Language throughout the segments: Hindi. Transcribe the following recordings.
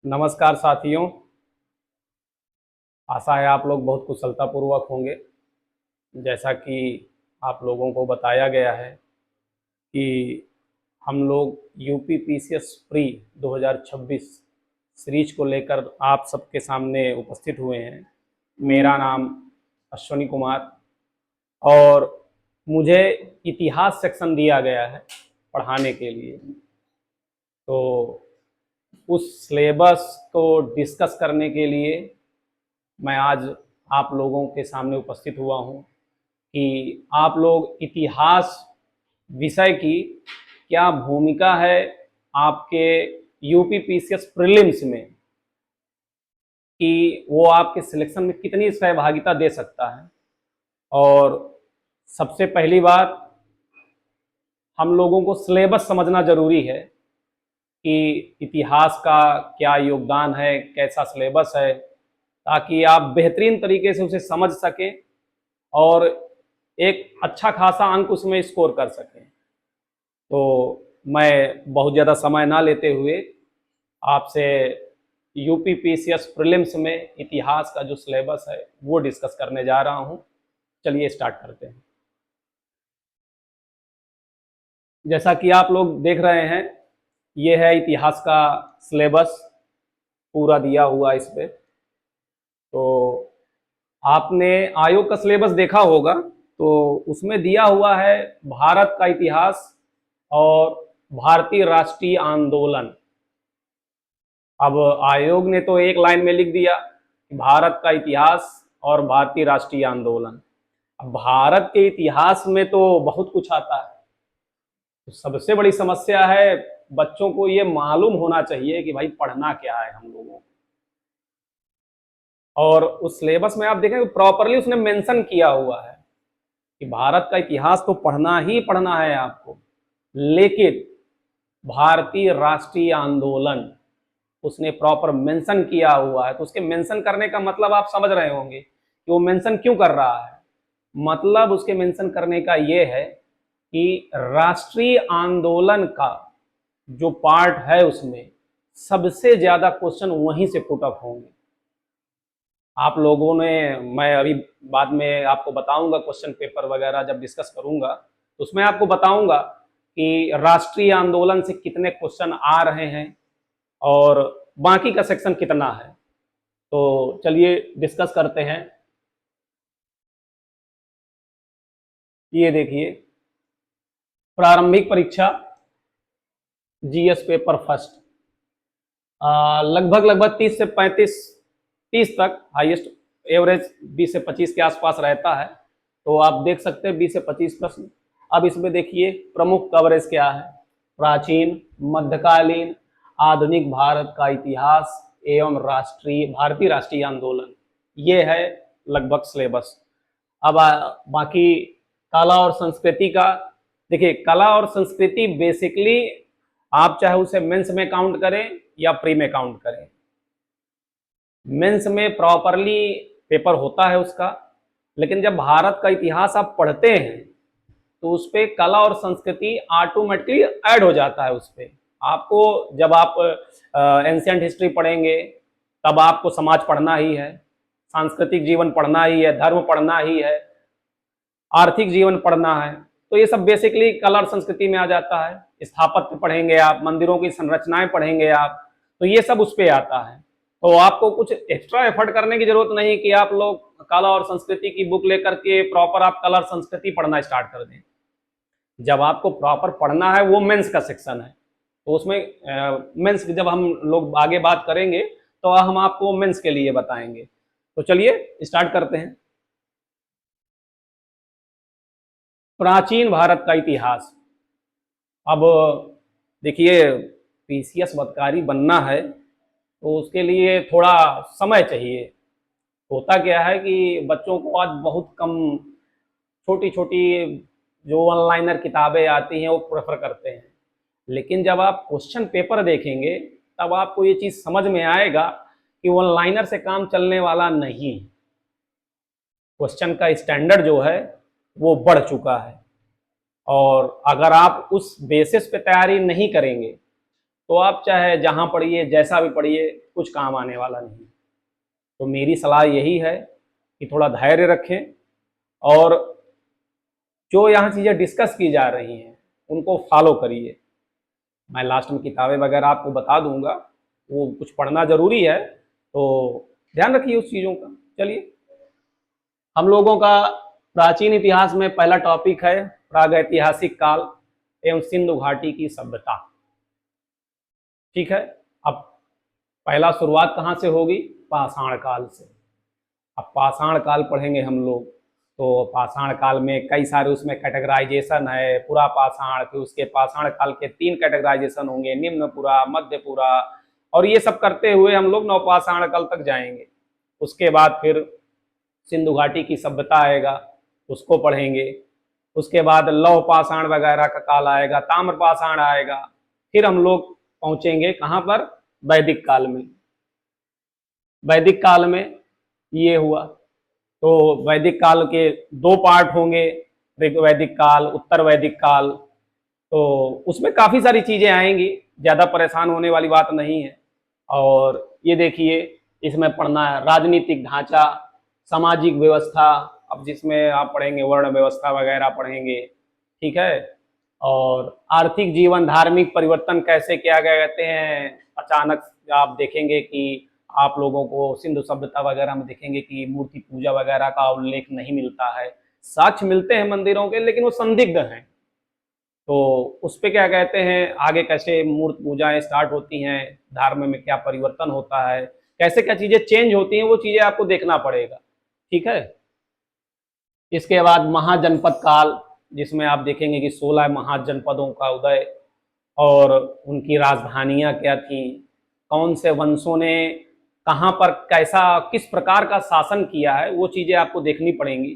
नमस्कार साथियों। आशा है आप लोग बहुत कुशलतापूर्वक होंगे। जैसा कि आप लोगों को बताया गया है कि हम लोग यूपी पीसीएस प्री 2026 सीरीज को लेकर आप सबके सामने उपस्थित हुए हैं। मेरा नाम अश्वनी कुमार और मुझे इतिहास सेक्शन दिया गया है पढ़ाने के लिए। तो उस सिलेबस को डिस्कस करने के लिए मैं आज आप लोगों के सामने उपस्थित हुआ हूँ कि आप लोग इतिहास विषय की क्या भूमिका है आपके यूपी पीसीएस प्रीलिम्स में, कि वो आपके सिलेक्शन में कितनी सहभागिता दे सकता है। और सबसे पहली बात, हम लोगों को सिलेबस समझना जरूरी है कि इतिहास का क्या योगदान है, कैसा सिलेबस है, ताकि आप बेहतरीन तरीके से उसे समझ सकें और एक अच्छा खासा अंक उसमें स्कोर कर सकें। तो मैं बहुत ज़्यादा समय ना लेते हुए आपसे यूपी पीसीएस प्रीलिम्स में इतिहास का जो सिलेबस है वो डिस्कस करने जा रहा हूँ। चलिए स्टार्ट करते हैं। जैसा कि आप लोग देख रहे हैं, ये है इतिहास का सिलेबस पूरा दिया हुआ इस पे। तो आपने आयोग का सिलेबस देखा होगा, तो उसमें दिया हुआ है भारत का इतिहास और भारतीय राष्ट्रीय आंदोलन। अब आयोग ने तो एक लाइन में लिख दिया कि भारत का इतिहास और भारतीय राष्ट्रीय आंदोलन। अब भारत के इतिहास में तो बहुत कुछ आता है। तो सबसे बड़ी समस्या है, बच्चों को ये मालूम होना चाहिए कि भाई पढ़ना क्या है हम लोगों को। और उस सिलेबस में आप देखें प्रॉपरली उसने मेंशन किया हुआ है कि भारत का इतिहास तो पढ़ना ही पढ़ना है आपको, लेकिन भारतीय राष्ट्रीय आंदोलन उसने प्रॉपर मेंशन किया हुआ है। तो उसके मेंशन करने का मतलब आप समझ रहे होंगे कि वो मेंशन क्यों कर रहा है। मतलब उसके मेंशन करने का ये है कि राष्ट्रीय आंदोलन का जो पार्ट है उसमें सबसे ज्यादा क्वेश्चन वहीं से पुट अप होंगे। आप लोगों ने, मैं अभी बाद में आपको बताऊंगा क्वेश्चन पेपर वगैरह जब डिस्कस करूंगा, तो उसमें आपको बताऊंगा कि राष्ट्रीय आंदोलन से कितने क्वेश्चन आ रहे हैं और बाकी का सेक्शन कितना है। तो चलिए डिस्कस करते हैं। ये देखिए, प्रारंभिक परीक्षा जीएस पेपर फर्स्ट, लगभग लगभग 30 से 35, 30 तक हाईएस्ट, एवरेज 20 से 25 के आसपास रहता है। तो आप देख सकते हैं 20 से 25 प्रश्न। अब इसमें देखिए प्रमुख कवरेज क्या है। प्राचीन, मध्यकालीन, आधुनिक भारत का इतिहास एवं भारतीय राष्ट्रीय आंदोलन, ये है लगभग सिलेबस। अब बाकी कला और संस्कृति का, देखिए कला और संस्कृति बेसिकली आप चाहे उसे मेंस में काउंट करें या प्री में काउंट करें, मेंस में प्रॉपरली पेपर होता है उसका, लेकिन जब भारत का इतिहास आप पढ़ते हैं तो उस पर कला और संस्कृति ऑटोमेटिकली ऐड हो जाता है। उस पर आपको, जब आप एंशियंट हिस्ट्री पढ़ेंगे तब आपको समाज पढ़ना ही है, सांस्कृतिक जीवन पढ़ना ही है, धर्म पढ़ना ही है, आर्थिक जीवन पढ़ना है। तो ये सब बेसिकली कला और संस्कृति में आ जाता है। स्थापत्य पढ़ेंगे आप, मंदिरों की संरचनाएं पढ़ेंगे आप, तो ये सब उस पर आता है। तो आपको कुछ एक्स्ट्रा एफर्ट करने की जरूरत नहीं कि आप लोग कला और संस्कृति की बुक लेकर के प्रॉपर आप कला और संस्कृति पढ़ना स्टार्ट कर दें। जब आपको प्रॉपर पढ़ना है वो मेंस का सेक्शन है, तो उसमें मेंस जब हम लोग आगे बात करेंगे तो हम आपको मेंस के लिए बताएंगे। तो चलिए स्टार्ट करते हैं। प्राचीन भारत का इतिहास। अब देखिए, पीसीएस अधिकारी बनना है तो उसके लिए थोड़ा समय चाहिए। होता क्या है कि बच्चों को आज बहुत कम छोटी छोटी जो ऑनलाइनर किताबें आती हैं वो प्रेफर करते हैं, लेकिन जब आप क्वेश्चन पेपर देखेंगे तब आपको ये चीज़ समझ में आएगा कि ऑनलाइनर से काम चलने वाला नहीं। क्वेश्चन का स्टैंडर्ड जो है वो बढ़ चुका है, और अगर आप उस बेसिस पे तैयारी नहीं करेंगे तो आप चाहे जहाँ पढ़िए, जैसा भी पढ़िए, कुछ काम आने वाला नहीं। तो मेरी सलाह यही है कि थोड़ा धैर्य रखें और जो यहाँ चीज़ें डिस्कस की जा रही हैं उनको फॉलो करिए। मैं लास्ट में किताबें वगैरह आपको बता दूंगा, वो कुछ पढ़ना जरूरी है, तो ध्यान रखिए उस चीज़ों का। चलिए, हम लोगों का प्राचीन इतिहास में पहला टॉपिक है प्रागैतिहासिक काल एवं सिंधु घाटी की सभ्यता। ठीक है, अब पहला शुरुआत कहाँ से होगी? पाषाण काल से। अब पाषाण काल पढ़ेंगे हम लोग, तो पाषाण काल में कई सारे उसमें कैटेगराइजेशन है। पुरा पाषाण, फिर उसके पाषाण काल के 3 कैटेगराइजेशन होंगे, निम्न पुरा, मध्य पुरा, और ये सब करते हुए हम लोग नवपाषाण काल तक जाएंगे। उसके बाद फिर सिंधु घाटी की सभ्यता आएगा, उसको पढ़ेंगे। उसके बाद लौह पाषाण वगैरह का काल आएगा, ताम्र पाषाण आएगा। फिर हम लोग पहुंचेंगे कहाँ पर? वैदिक काल में। वैदिक काल में ये हुआ, तो वैदिक काल के 2 पार्ट होंगे, ऋग्वैदिक काल, उत्तर वैदिक काल। तो उसमें काफ़ी सारी चीज़ें आएंगी, ज़्यादा परेशान होने वाली बात नहीं है। और ये देखिए, इसमें पढ़ना है राजनीतिक ढांचा, सामाजिक व्यवस्था, अब जिसमें आप पढ़ेंगे वर्ण व्यवस्था वगैरह पढ़ेंगे। ठीक है, और आर्थिक जीवन, धार्मिक परिवर्तन कैसे किया गया कहते हैं। अचानक आप देखेंगे कि आप लोगों को सिंधु सभ्यता वगैरह में देखेंगे कि मूर्ति पूजा वगैरह का उल्लेख नहीं मिलता है। साक्ष्य मिलते हैं मंदिरों के, लेकिन वो संदिग्ध हैं। तो उस पे क्या कहते हैं, आगे कैसे मूर्ति पूजाएं स्टार्ट होती हैं, धर्म में क्या परिवर्तन होता है, कैसे क्या चीजें चेंज होती हैं, वो चीजें आपको देखना पड़ेगा। ठीक है, इसके बाद महाजनपद काल, जिसमें आप देखेंगे कि 16 महाजनपदों का उदय और उनकी राजधानियां क्या थी, कौन से वंशों ने कहाँ पर कैसा किस प्रकार का शासन किया है, वो चीज़ें आपको देखनी पड़ेंगी।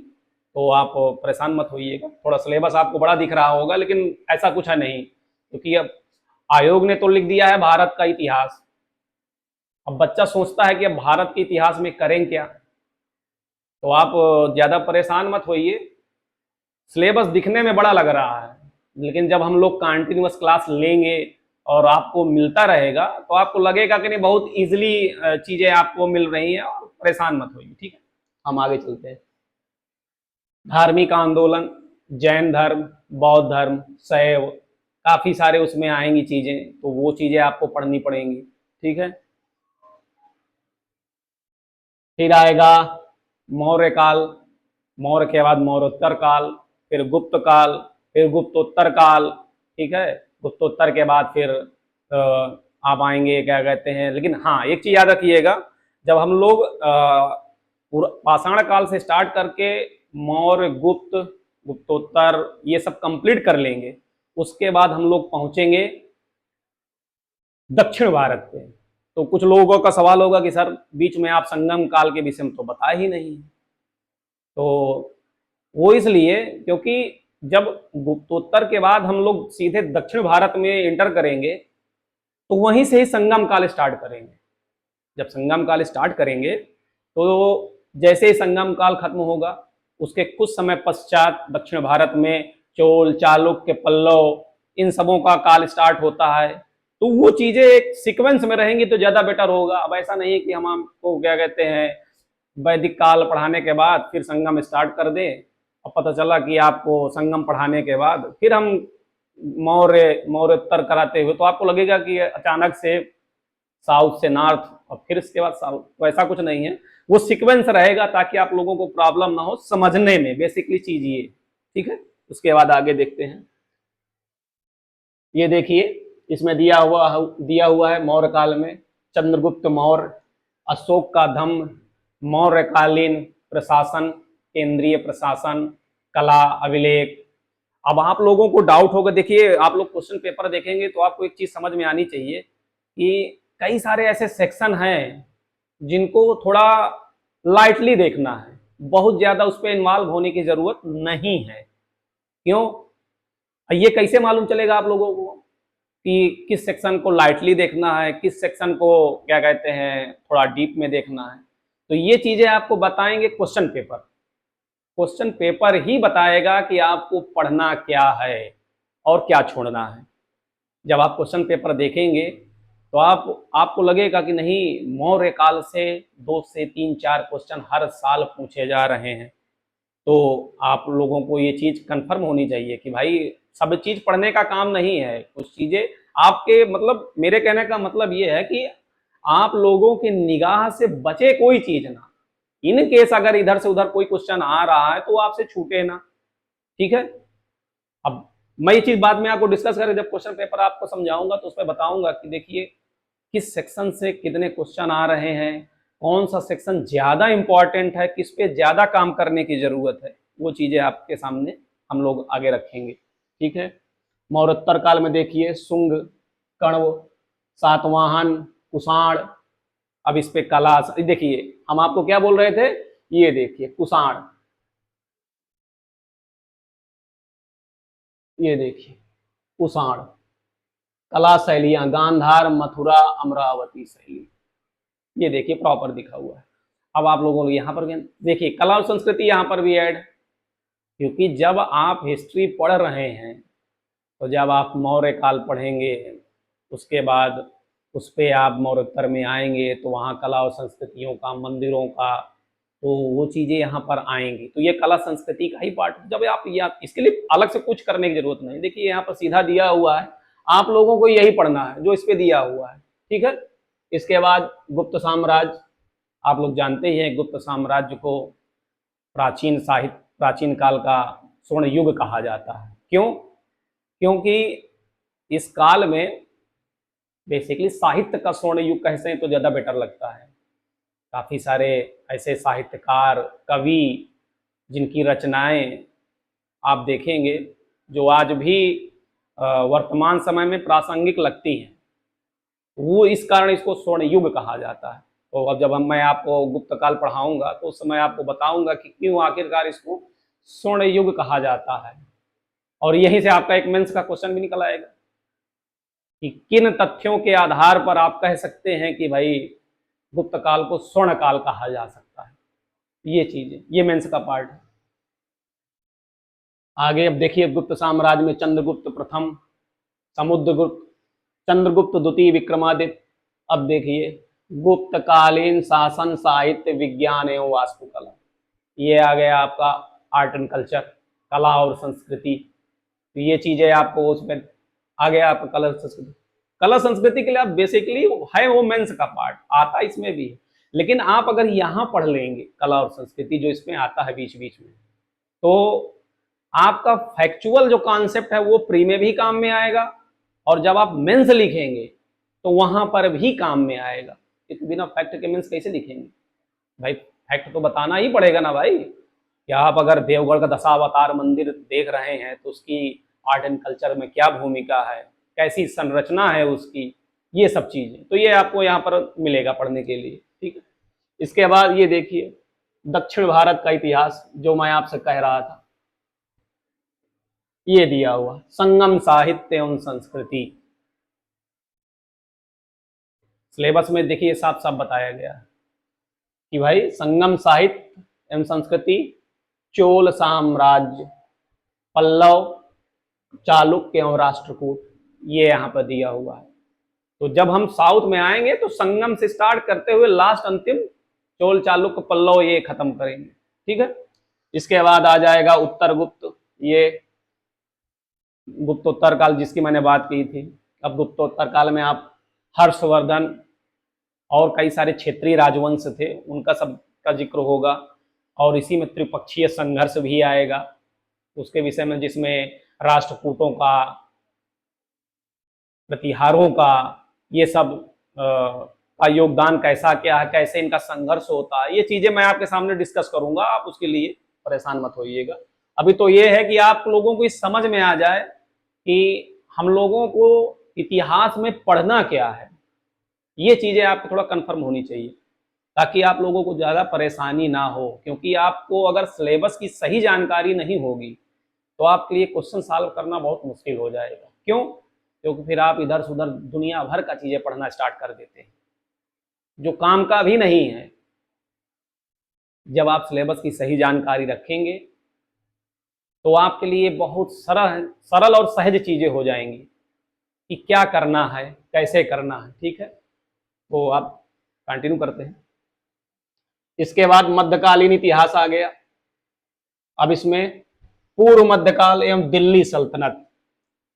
तो आप परेशान मत होइएगा, थोड़ा सिलेबस आपको बड़ा दिख रहा होगा, लेकिन ऐसा कुछ है नहीं, क्योंकि अब आयोग ने तो लिख दिया है भारत का इतिहास। अब बच्चा सोचता है कि अब भारत के इतिहास में करें क्या, तो आप ज़्यादा परेशान मत होइए। सिलेबस दिखने में बड़ा लग रहा है, लेकिन जब हम लोग कंटिन्यूअस क्लास लेंगे और आपको मिलता रहेगा, तो आपको लगेगा कि नहीं बहुत इजीली चीज़ें आपको मिल रही हैं, और परेशान मत होइए। ठीक है, हम आगे चलते हैं। धार्मिक आंदोलन, जैन धर्म, बौद्ध धर्म, शैव, काफ़ी सारे उसमें आएंगी चीज़ें, तो वो चीज़ें आपको पढ़नी पड़ेंगी। ठीक है, फिर आएगा मौर्य काल, मौर्य के बाद मौर्योत्तर काल, फिर गुप्त काल, फिर गुप्तोत्तर काल। ठीक है, गुप्तोत्तर के बाद फिर आप आएंगे क्या कहते हैं, लेकिन हाँ एक चीज याद रखिएगा, जब हम लोग पाषाण काल से स्टार्ट करके मौर्य, गुप्त, गुप्तोत्तर ये सब कंप्लीट कर लेंगे, उसके बाद हम लोग पहुंचेंगे दक्षिण भारत पे। तो कुछ लोगों का सवाल होगा कि सर बीच में आप संगम काल के विषय में तो बताया ही नहीं। तो वो इसलिए क्योंकि जब गुप्तोत्तर के बाद हम लोग सीधे दक्षिण भारत में एंटर करेंगे, तो वहीं से ही संगम काल स्टार्ट करेंगे। जब संगम काल स्टार्ट करेंगे, तो जैसे ही संगम काल खत्म होगा, उसके कुछ समय पश्चात दक्षिण भारत में चोल, चालुक्य, पल्लव, इन सबों का काल स्टार्ट होता है। तो वो चीजें एक सीक्वेंस में रहेंगी तो ज्यादा बेटर होगा। अब ऐसा नहीं है कि हम आपको क्या कहते हैं वैदिक काल पढ़ाने के बाद फिर संगम स्टार्ट कर दें, अब पता चला कि आपको संगम पढ़ाने के बाद फिर हम मौर्योत्तर कराते हुए, तो आपको लगेगा कि अचानक से साउथ से नॉर्थ और फिर इसके बाद साउथ, तो ऐसा कुछ नहीं है। वो सीक्वेंस रहेगा ताकि आप लोगों को प्रॉब्लम ना हो समझने में, बेसिकली चीज ये। ठीक है, उसके बाद आगे देखते हैं। ये देखिए, इसमें दिया हुआ है मौर्य काल में चंद्रगुप्त मौर्य, अशोक का धम्म, मौर्यकालीन प्रशासन, केंद्रीय प्रशासन, कला, अभिलेख। अब आप लोगों को डाउट होगा, देखिए आप लोग क्वेश्चन पेपर देखेंगे तो आपको एक चीज समझ में आनी चाहिए कि कई सारे ऐसे सेक्शन हैं जिनको थोड़ा लाइटली देखना है, बहुत ज्यादा उस पर इन्वॉल्व होने की जरूरत नहीं है। क्यों? ये कैसे मालूम चलेगा आप लोगों को कि किस सेक्शन को लाइटली देखना है, किस सेक्शन को क्या कहते हैं थोड़ा डीप में देखना है? तो ये चीजें आपको बताएंगे क्वेश्चन पेपर। क्वेश्चन पेपर ही बताएगा कि आपको पढ़ना क्या है और क्या छोड़ना है। जब आप क्वेश्चन पेपर देखेंगे तो आपको लगेगा कि नहीं, मौर्य काल से 2 से 3 4 क्वेश्चन हर साल पूछे जा रहे हैं। तो आप लोगों को ये चीज़ कंफर्म होनी चाहिए कि भाई सब चीज़ पढ़ने का काम नहीं है, कुछ चीज़ें आपके, मतलब मेरे कहने का मतलब ये है कि आप लोगों की निगाह से बचे कोई चीज़ ना। इन केस अगर इधर से उधर कोई क्वेश्चन आ रहा है तो वो आपसे छूटे ना, ठीक है। अब मैं ये चीज़ बाद में आपको डिस्कस करें, जब क्वेश्चन पेपर आपको समझाऊंगा तो उसमें बताऊंगा कि देखिए किस सेक्शन से कितने क्वेश्चन आ रहे हैं, कौन सा सेक्शन ज़्यादा इंपॉर्टेंट है, किस पे ज़्यादा काम करने की ज़रूरत है, वो चीज़ें आपके सामने हम लोग आगे रखेंगे, ठीक है। मौर्योत्तर काल में देखिए शुंग, कण्व, सातवाहन, कुषाण। अब इस पे कला, देखिए हम आपको क्या बोल रहे थे, ये देखिए कुषाण, ये देखिए कुषाण, कला शैलियां गांधार, मथुरा, अमरावती शैली, ये देखिए प्रॉपर दिखा हुआ है। अब आप लोगों को यहाँ पर देखिए कला और संस्कृति यहाँ पर भी ऐड, क्योंकि जब आप हिस्ट्री पढ़ रहे हैं तो जब आप मौर्य काल पढ़ेंगे उसके बाद उस पर आप मौर्योत्तर में आएंगे तो वहाँ कला और संस्कृतियों का, मंदिरों का, तो वो चीज़ें यहाँ पर आएंगी। तो ये कला संस्कृति का ही पार्ट, जब आप ये इसके लिए अलग से कुछ करने की जरूरत नहीं। देखिए यहाँ पर सीधा दिया हुआ है, आप लोगों को यही पढ़ना है जो इस पे दिया हुआ है, ठीक है। इसके बाद गुप्त साम्राज्य, आप लोग जानते ही हैं गुप्त साम्राज्य को प्राचीन साहित्य, प्राचीन काल का स्वर्ण युग कहा जाता है। क्यों? क्योंकि इस काल में बेसिकली साहित्य का स्वर्ण युग कहते हैं तो ज़्यादा बेटर लगता है। काफ़ी सारे ऐसे साहित्यकार, कवि जिनकी रचनाएं आप देखेंगे जो आज भी वर्तमान समय में प्रासंगिक लगती हैं, वो इस कारण इसको स्वर्ण युग कहा जाता है। तो अब जब मैं आपको गुप्त काल पढ़ाऊंगा तो उस समय आपको बताऊंगा कि क्यों आखिरकार इसको स्वर्ण युग कहा जाता है। और यहीं से आपका एक मेंस का क्वेश्चन भी निकल आएगा कि किन तथ्यों के आधार पर आप कह सकते हैं कि भाई गुप्त काल को स्वर्ण काल कहा जा सकता है। ये चीजें, ये मेंस का पार्ट है। आगे अब देखिए गुप्त साम्राज्य में चंद्रगुप्त प्रथम, समुद्रगुप्त, चंद्रगुप्त द्वितीय, विक्रमादित्य। अब देखिए गुप्तकालीन शासन, साहित्य, विज्ञान एवं वास्तुकला, ये आ गया आपका आर्ट एंड कल्चर, कला और संस्कृति। तो ये चीजें आपको उसमें आ गया आपका कला संस्कृति। कला संस्कृति के लिए आप बेसिकली है वो मेंस का पार्ट आता इसमें भी है, लेकिन आप अगर यहाँ पढ़ लेंगे कला और संस्कृति जो इसमें आता है बीच बीच में, तो आपका फैक्चुअल जो कॉन्सेप्ट है वो प्री में भी काम में आएगा, और जब आप मेंस लिखेंगे तो वहां पर भी काम में आएगा। बिना फैक्ट के मेंस कैसे लिखेंगे भाई? फैक्ट तो बताना ही पड़ेगा ना भाई। कि आप अगर देवगढ़ का दशावतार मंदिर देख रहे हैं तो उसकी आर्ट एंड कल्चर में क्या भूमिका है, कैसी संरचना है उसकी, ये सब चीजें तो ये आपको यहाँ पर मिलेगा पढ़ने के लिए, ठीक है। इसके बाद ये देखिए दक्षिण भारत का इतिहास, जो मैं आपसे कह रहा था, ये दिया हुआ संगम साहित्य एवं संस्कृति। सिलेबस में देखिए साफ साफ बताया गया है कि भाई संगम साहित्य एवं संस्कृति, चोल साम्राज्य, पल्लव, चालुक्य एवं राष्ट्रकूट, ये यहाँ पर दिया हुआ है। तो जब हम साउथ में आएंगे तो संगम से स्टार्ट करते हुए लास्ट अंतिम चोल, चालुक्य, पल्लव ये खत्म करेंगे, ठीक है। इसके बाद आ जाएगा उत्तर गुप्त, ये गुप्तोत्तर काल जिसकी मैंने बात की थी। अब गुप्तोत्तर काल में आप हर्षवर्धन और कई सारे क्षेत्रीय राजवंश थे उनका सब का जिक्र होगा, और इसी में त्रिपक्षीय संघर्ष भी आएगा उसके विषय में, जिसमें राष्ट्रकूटों का, प्रतिहारों का, ये सब का योगदान कैसा क्या है, कैसे इनका संघर्ष होता है, ये चीजें मैं आपके सामने डिस्कस करूंगा, आप उसके लिए परेशान मत होइएगा। अभी तो ये है कि आप लोगों को इस समझ में आ जाए कि हम लोगों को इतिहास में पढ़ना क्या है, ये चीजें आपको थोड़ा कंफर्म होनी चाहिए ताकि आप लोगों को ज़्यादा परेशानी ना हो। क्योंकि आपको अगर सिलेबस की सही जानकारी नहीं होगी तो आपके लिए क्वेश्चन सॉल्व करना बहुत मुश्किल हो जाएगा। क्यों? क्योंकि फिर आप इधर से उधर दुनिया भर का चीज़ें पढ़ना स्टार्ट कर देते हैं जो काम का भी नहीं है। जब आप सिलेबस की सही जानकारी रखेंगे तो आपके लिए बहुत सरल और सहज चीज़ें हो जाएंगी। कि क्या करना है, कैसे करना है। ठीक है, तो आप कंटिन्यू करते हैं। इसके बाद मध्यकालीन इतिहास आ गया। अब इसमें पूर्व मध्यकाल एवं दिल्ली सल्तनत।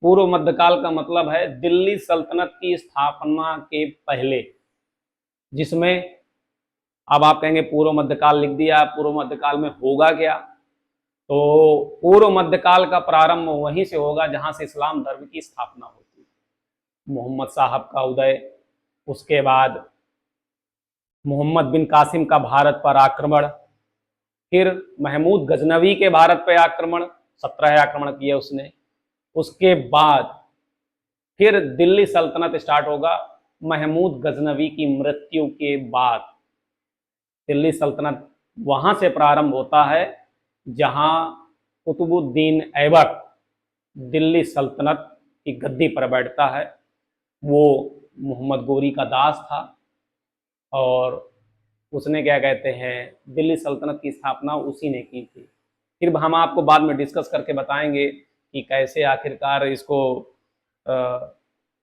पूर्व मध्यकाल का मतलब है दिल्ली सल्तनत की स्थापना के पहले, जिसमें अब आप कहेंगे पूर्व मध्यकाल लिख दिया, पूर्व मध्यकाल में होगा क्या? तो पूर्व मध्यकाल का प्रारंभ वहीं से होगा जहां से इस्लाम धर्म की स्थापना होती है। मोहम्मद साहब का उदय, उसके बाद मोहम्मद बिन कासिम का भारत पर आक्रमण, फिर महमूद गजनवी के भारत पर आक्रमण, 17 आक्रमण किए उसने। उसके बाद फिर दिल्ली सल्तनत स्टार्ट होगा महमूद गजनवी की मृत्यु के बाद। दिल्ली सल्तनत वहां से प्रारंभ होता है जहां कुतुबुद्दीन ऐबक दिल्ली सल्तनत की गद्दी पर बैठता है। वो मोहम्मद गोरी का दास था और उसने क्या कहते हैं दिल्ली सल्तनत की स्थापना उसी ने की थी। फिर हम आपको बाद में डिस्कस करके बताएंगे कि कैसे आखिरकार इसको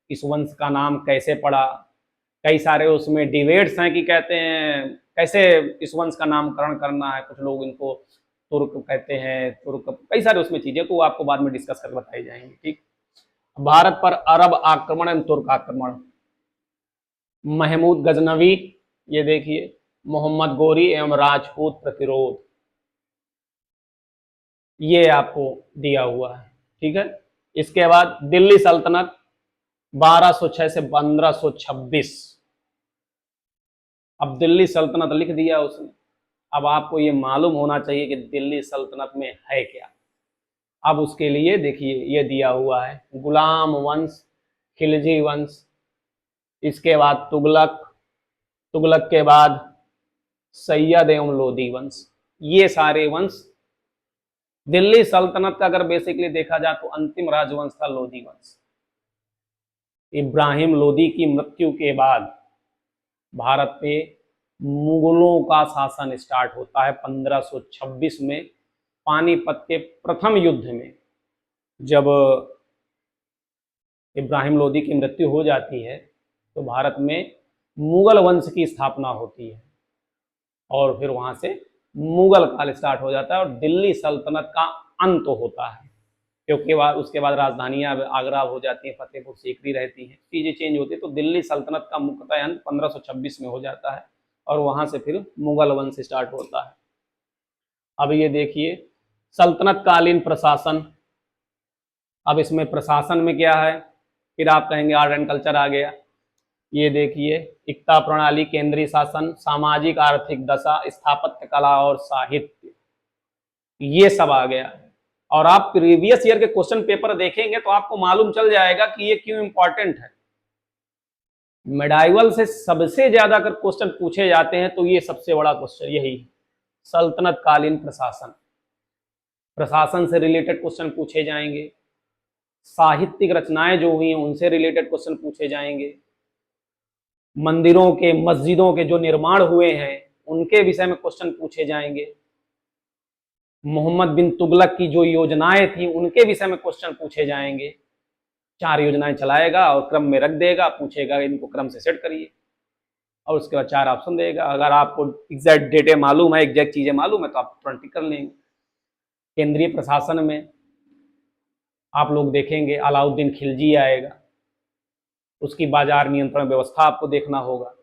इस वंश का नाम कैसे पड़ा। कई सारे उसमें डिबेट्स हैं कि कहते हैं कैसे इस वंश का नामकरण करना है। कुछ लोग इनको तुर्क कहते हैं, तुर्क, कई सारे उसमें चीजें, तो आपको बाद में डिस्कस करके बताई जाएंगी। ठीक, भारत पर अरब आक्रमण एवं तुर्क आक्रमण। महमूद गजनवी, ये देखिए, मोहम्मद गोरी एवं राजपूत प्रतिरोध, ये आपको दिया हुआ है। ठीक है, इसके बाद दिल्ली सल्तनत 1206 से 1526। अब दिल्ली सल्तनत लिख दिया उसने। अब आपको ये मालूम होना चाहिए कि दिल्ली सल्तनत में है क्या। अब उसके लिए देखिए ये दिया हुआ है गुलाम वंश, खिलजी वंश, इसके बाद तुगलक, तुगलक के बाद सैयद एवं लोदी वंश। ये सारे वंश दिल्ली सल्तनत का अगर बेसिकली देखा जाए तो अंतिम राजवंश था लोदी वंश। इब्राहिम लोदी की मृत्यु के बाद भारत पे मुगलों का शासन स्टार्ट होता है 1526 में। पानीपत के प्रथम युद्ध में जब इब्राहिम लोदी की मृत्यु हो जाती है तो भारत में मुगल वंश की स्थापना होती है और फिर वहां से मुगल काल स्टार्ट हो जाता है और दिल्ली सल्तनत का अंत होता है। क्योंकि उसके बाद राजधानियां आगरा हो जाती हैं, फतेहपुर सीकरी रहती हैं, चीजें चेंज होती है, तो दिल्ली सल्तनत का मुख्यतः अंत 1526 में हो जाता है और वहां से फिर मुगल वंश स्टार्ट होता है। अब ये देखिए सल्तनत कालीन प्रशासन। अब इसमें प्रशासन में क्या है, फिर आप कहेंगे आर्ट एंड कल्चर आ गया। ये देखिए इक्ता प्रणाली, केंद्रीय शासन, सामाजिक आर्थिक दशा, स्थापत्य कला और साहित्य, ये सब आ गया। और आप प्रीवियस ईयर के क्वेश्चन पेपर देखेंगे तो आपको मालूम चल जाएगा कि ये क्यों इंपॉर्टेंट है। मेडाइवल से सबसे ज्यादा अगर क्वेश्चन पूछे जाते हैं तो ये सबसे बड़ा क्वेश्चन यही, सल्तनत कालीन प्रशासन। प्रशासन से रिलेटेड क्वेश्चन पूछे जाएंगे, साहित्यिक रचनाएं जो हुई हैं उनसे रिलेटेड क्वेश्चन पूछे जाएंगे, मंदिरों के, मस्जिदों के जो निर्माण हुए हैं उनके विषय में क्वेश्चन पूछे जाएंगे, मोहम्मद बिन तुगलक की जो योजनाएं थी उनके विषय में क्वेश्चन पूछे जाएंगे। 4 योजनाएं चलाएगा और क्रम में रख देगा, पूछेगा इनको क्रम से सेट करिए और उसके बाद 4 ऑप्शन देगा। अगर आपको एग्जैक्ट डेटे मालूम है, एग्जैक्ट चीजें मालूम है तो आप तुरंत टिक कर लेंगे। केंद्रीय प्रशासन में आप लोग देखेंगे अलाउद्दीन खिलजी आएगा, उसकी बाजार नियंत्रण व्यवस्था आपको देखना होगा।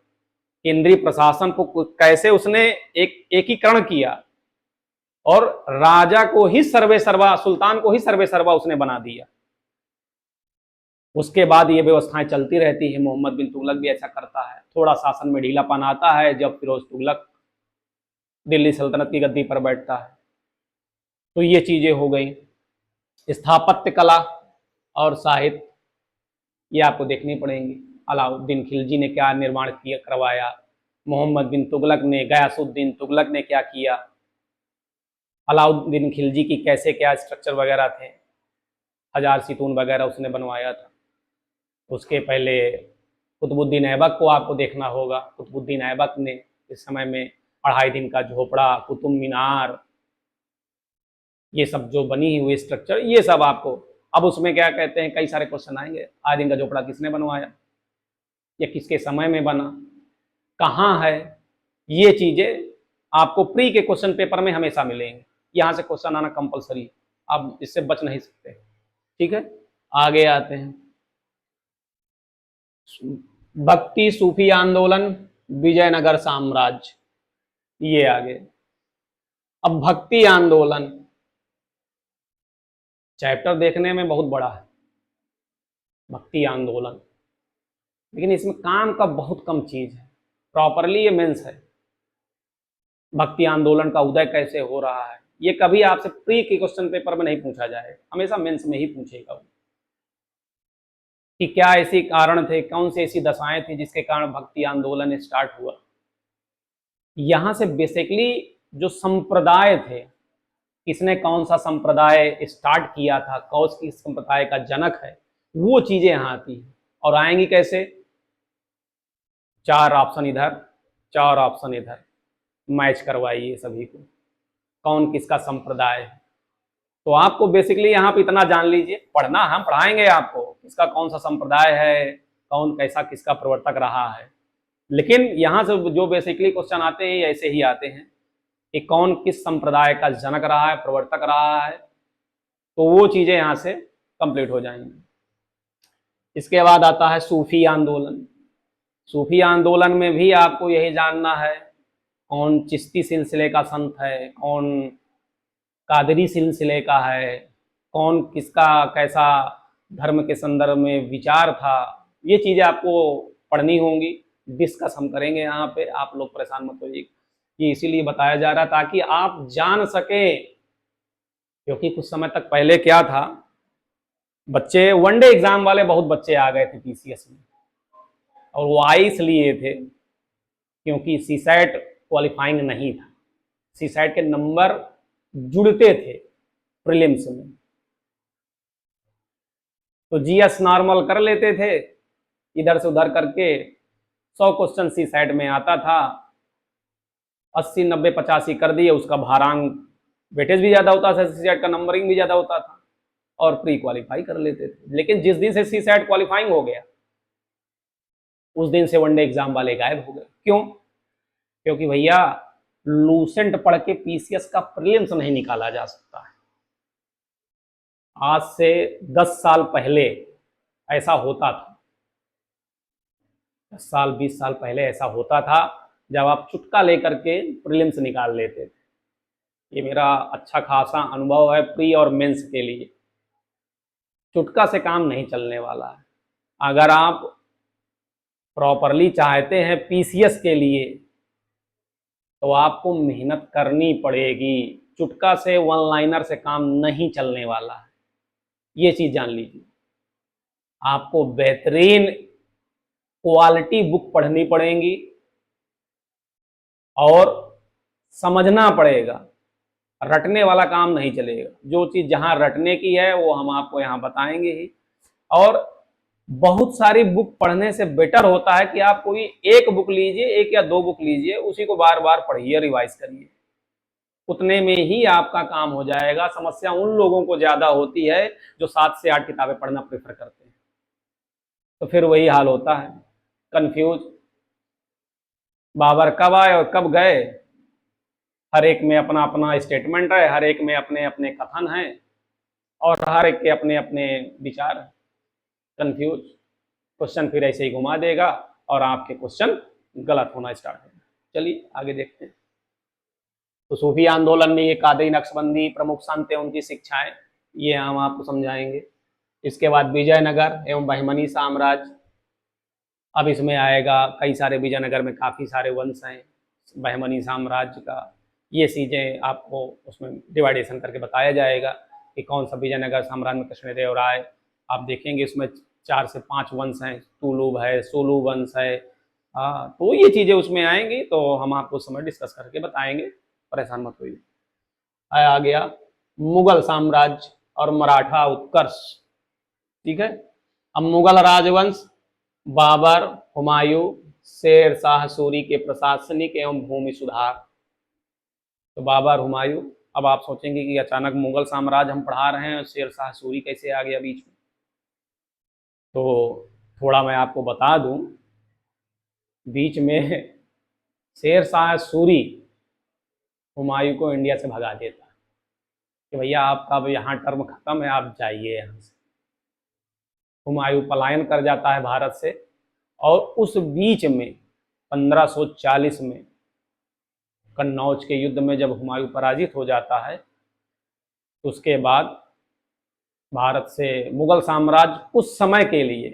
केंद्रीय प्रशासन को कैसे उसने एकीकरण किया और राजा को ही सर्वे सर्वा, सुल्तान को ही सर्वे सर्वा उसने बना दिया। उसके बाद ये व्यवस्थाएं चलती रहती है। मोहम्मद बिन तुगलक भी ऐसा करता है। थोड़ा शासन में ढीलापन आता है जब फिरोज तुगलक दिल्ली सल्तनत की गद्दी पर बैठता है। तो ये चीजें हो गई। स्थापत्य कला और साहित्य ये आपको देखनी पड़ेंगी। अलाउद्दीन खिलजी ने क्या निर्माण किया, करवाया, मोहम्मद बिन तुगलक ने, गयासुद्दीन तुगलक ने क्या किया, अलाउद्दीन खिलजी की कैसे क्या स्ट्रक्चर वगैरह थे, हजार सितून वगैरह उसने बनवाया था। उसके पहले कुतुबुद्दीन ऐबक को आपको देखना होगा। कुतुबुद्दीन ऐबक ने इस समय में 2.5 दिन का झोपड़ा, कुतुब मीनार, ये सब जो बनी हुई स्ट्रक्चर, ये सब आपको अब उसमें क्या कहते हैं, कई सारे क्वेश्चन आएंगे, आदि का झोपड़ा किसने बनवाया, या किसके समय में बना, कहाँ है, ये चीजें आपको प्री के क्वेश्चन पेपर में हमेशा मिलेंगे। यहाँ से क्वेश्चन आना कंपलसरी है, आप इससे बच नहीं सकते। ठीक है, आगे आते हैं। भक्ति सूफी आंदोलन विजयनगर साम्राज्य, ये आगे। अब भक्ति आंदोलन चैप्टर देखने में बहुत बड़ा है, भक्ति आंदोलन, लेकिन इसमें काम का बहुत कम चीज है। प्रॉपरली ये मेंस है, भक्ति आंदोलन का उदय कैसे हो रहा है, ये कभी आपसे प्री के क्वेश्चन पेपर में नहीं पूछा जाए, हमेशा मेंस में ही पूछेगा वो, कि क्या ऐसी कारण थे, कौन सी ऐसी दशाएं थी जिसके कारण भक्ति आंदोलन स्टार्ट हुआ। यहां से बेसिकली जो संप्रदाय थे, किसने कौन सा संप्रदाय स्टार्ट किया था, कौन किस संप्रदाय का जनक है, वो चीजें यहां आती हैं। और आएंगी कैसे, 4 ऑप्शन इधर, 4 ऑप्शन इधर, मैच करवाइए सभी को, कौन किसका संप्रदाय है। तो आपको बेसिकली यहाँ पे इतना जान लीजिए, पढ़ना हम पढ़ाएंगे आपको किसका कौन सा संप्रदाय है, कौन कैसा किसका प्रवर्तक रहा है, लेकिन यहाँ से जो बेसिकली क्वेश्चन आते हैं ऐसे ही आते हैं कि कौन किस संप्रदाय का जनक रहा है, प्रवर्तक रहा है, तो वो चीजें यहाँ से कंप्लीट हो जाएंगी। इसके बाद आता है सूफी आंदोलन। सूफी आंदोलन में भी आपको यही जानना है, कौन चिश्ती सिलसिले का संत है, कौन कादरी सिलसिले का है, कौन किसका कैसा धर्म के संदर्भ में विचार था, ये चीजें आपको पढ़नी होंगी, डिस्कस हम करेंगे यहाँ पे, आप लोग परेशान मत होइए। ये इसीलिए बताया जा रहा ताकि आप जान सके, क्योंकि कुछ समय तक पहले क्या था, बच्चे वनडे एग्जाम वाले बहुत बच्चे आ गए थे पीसीएस में, और वो आए इसलिए थे क्योंकि सीसैट क्वालिफाइंग नहीं था, सीसैट के नंबर जुड़ते थे प्रीलिम्स में, तो जीएस नॉर्मल कर लेते थे, इधर से उधर करके 100 क्वेश्चन सीसैट में आता था, 80 90 85 कर दिए, उसका भारांक वेटेज भी ज्यादा होता था, सीसैट का नंबरिंग भी ज्यादा होता था, और प्री क्वालिफाई कर लेते थे। लेकिन जिस दिन से सीसैट क्वालिफाइंग हो गया, उस दिन से वनडे एग्जाम वाले गायब हो गए। क्यों? क्योंकि भैया लूसेंट पढ़ के पीसीएस का प्रीलिम्स नहीं निकाला जा सकता है। आज से 10 साल पहले ऐसा होता था, 10 साल 20 साल पहले ऐसा होता था, जब आप चुटका लेकर के प्रीलिम्स निकाल लेते थे। ये मेरा अच्छा खासा अनुभव है प्री और मेंस के लिए, चुटका से काम नहीं चलने वाला है। अगर आप प्रॉपरली चाहते हैं पीसीएस के लिए, तो आपको मेहनत करनी पड़ेगी, चुटका से वन लाइनर से काम नहीं चलने वाला है, ये चीज जान लीजिए। आपको बेहतरीन क्वालिटी बुक पढ़नी पड़ेगी और समझना पड़ेगा, रटने वाला काम नहीं चलेगा। जो चीज जहां रटने की है वो हम आपको यहाँ बताएंगे ही, और बहुत सारी बुक पढ़ने से बेटर होता है कि आप कोई एक बुक लीजिए, 1 या 2 बुक लीजिए, उसी को बार बार पढ़िए, रिवाइज करिए, उतने में ही आपका काम हो जाएगा। समस्या उन लोगों को ज्यादा होती है जो 7 से 8 किताबें पढ़ना प्रेफर करते हैं, तो फिर वही हाल होता है, कंफ्यूज, बाबर कब आए और कब गए, हर एक में अपना अपना स्टेटमेंट है, हर एक में अपने अपने कथन हैं, और हर एक के अपने अपने विचार हैं। कंफ्यूज, क्वेश्चन फिर ऐसे ही घुमा देगा और आपके क्वेश्चन गलत होना स्टार्ट होगा। चलिए आगे देखते हैं। तो सूफी आंदोलन में ये कादरी नक्शबंदी प्रमुख संत है, उनकी शिक्षाएं, ये हम आपको समझाएंगे। इसके बाद विजयनगर एवं बहमनी साम्राज्य, अब इसमें आएगा कई सारे, विजयनगर में काफ़ी सारे वंश हैं, बहमनी साम्राज्य का, ये चीज़ें आपको उसमें डिवाइडेशन करके बताया जाएगा कि कौन सा विजयनगर साम्राज्य में कृष्णदेव राय, आप देखेंगे इसमें 4 से 5 वंश हैं, तुलुव है, सोलू वंश है, हाँ, तो ये चीज़ें उसमें आएंगी, तो हम आपको समय डिस्कस करके बताएंगे, परेशान मत होइए। आ गया मुगल साम्राज्य और मराठा उत्कर्ष। ठीक है, अब मुगल राजवंश, बाबर, हुमायूं, शेर शाह सूरी के प्रशासनिक एवं भूमि सुधार। तो बाबर, हुमायूं अब आप सोचेंगे कि अचानक मुगल साम्राज्य हम पढ़ा रहे हैं, शेर शाह सूरी कैसे आ गया बीच में। तो थोड़ा मैं आपको बता दूं, बीच में शेर शाह सूरी हुमायूं को इंडिया से भगा देता है कि भैया आपका अब यहाँ टर्म खत्म है, आप जाइए यहाँ से। हुमायूं पलायन कर जाता है भारत से, और उस बीच में 1540 में कन्नौज के युद्ध में जब हुमायूं पराजित हो जाता है, तो उसके बाद भारत से मुगल साम्राज्य उस समय के लिए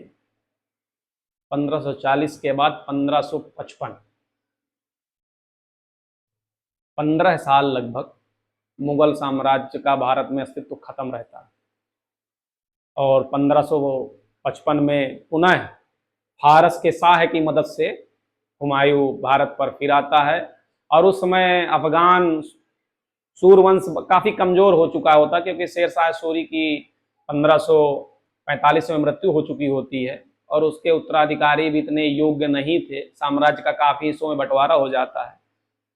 1540 के बाद 1555 15 साल लगभग मुगल साम्राज्य का भारत में अस्तित्व खत्म रहता है। और 1555 में पुनः फारस के शाह की मदद से हुमायूं भारत पर फिर आता है, और उस समय अफगान सूरवंश काफ़ी कमज़ोर हो चुका होता, क्योंकि शेर शाह सूरी की 1545 में मृत्यु हो चुकी होती है, और उसके उत्तराधिकारी भी इतने योग्य नहीं थे। साम्राज्य का काफ़ी हिस्सों में बंटवारा हो जाता है।